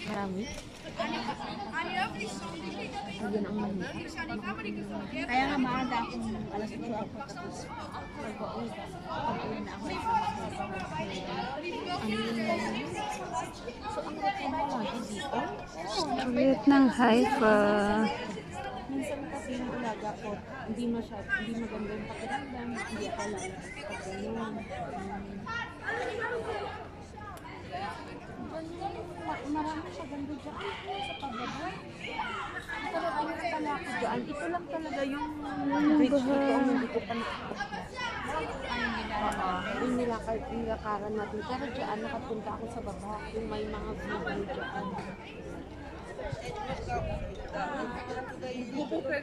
Marami. Ayun ang mahirap. Kaya nga maaga akong alas 8 ako tapos pag-uwi na ako sa So, ang rate mo lagi dito? Ulit ng Haifa. Minsan kasi ng alaga ko, hindi maganda yung pakiramdam, hindi ako lalabas pag gano'n. Marami siya ganda dyan. Sa pababa. Pero ano pala ako dyan? Ito lang talaga yung bridge dito ang hindi ko pa yung nilakaran natin. Pero dyan, nakapunta ako sa baba. Yung may mga view dyan.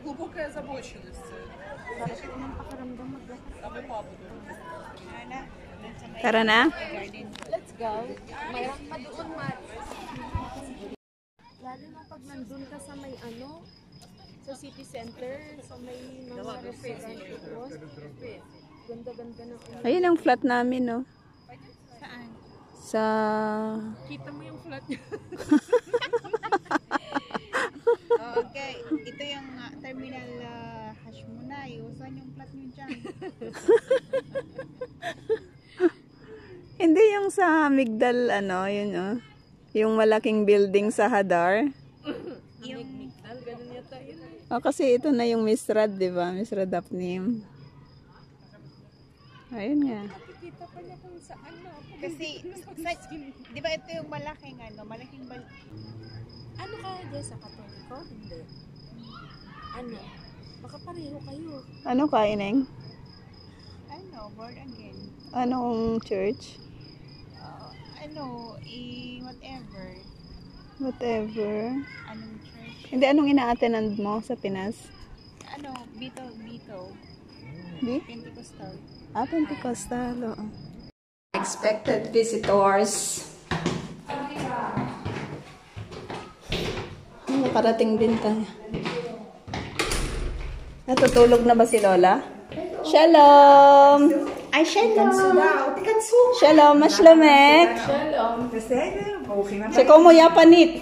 Глубокая озабоченность. Sarap ko ng pakiramdam maglakad. Tara na. Let's go. Mayroon pa doon, Matt. Lalo na pag nandun ka sa may sa city center, sa may mga restaurant doon. Ganda-ganda na. Ayun ang flat namin, no? Saan? Sa... Kita mo yung flat niya. Okay, ito yung terminal Hashmonai. Saan yung flat nyo dyan? Hindi yung sa Migdal, yun, yung malaking building sa Hadar. Yung Migdal, ganun yata yun. Kasi ito na yung Misrad, di ba? Misrad Apnim. Ayun nga. Nakikita pa niya kung saan na. Kasi, di ba ito yung malaking Ano ka dyan sa Katoliko? Hindi. Ano? Baka pareho kayo. Ano ka, Ineng? born again. Anong church? Whatever. Whatever. Anong church? Hindi, anong ina-attend mo sa Pinas? Bito. Di? Pentecostal. Pentecostal, oo. Expected visitors. Nakarating din tayo. Natutulog na ba si Lola? Shalom! Ay, shalom! Shalom, mashlamek! שלום, בסדר? ברוכים הבאים. Sekomo yapanit!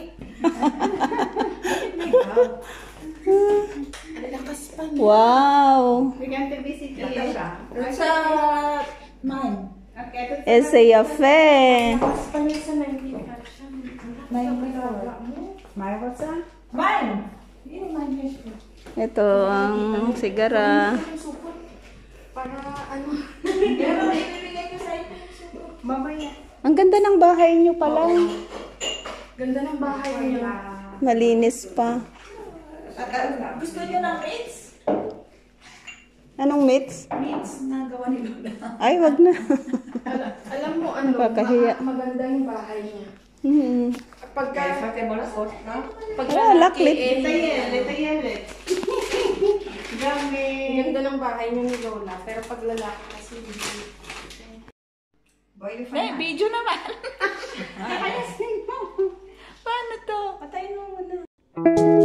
Wow! We're going to visit you. בבקשה. Ese yafe! מה היא רוצה? מים! Ito ang sigara. mamaya. Ang ganda ng bahay niyo pala. Ganda ng bahay niya. Malinis pa. Gusto niyo ng meats? Anong meats? Meats na gawa ni Lola. Ay, wag na. Alam mo Nakakahiya. maganda yung bahay niya. Kaya sa tebola sauce na? Laklit. Letayelet. Ang ganda ng bahay niya ni Lola. Pero pag lalaki kasi hindi. Video naman. Paano to? Patayin mo muna.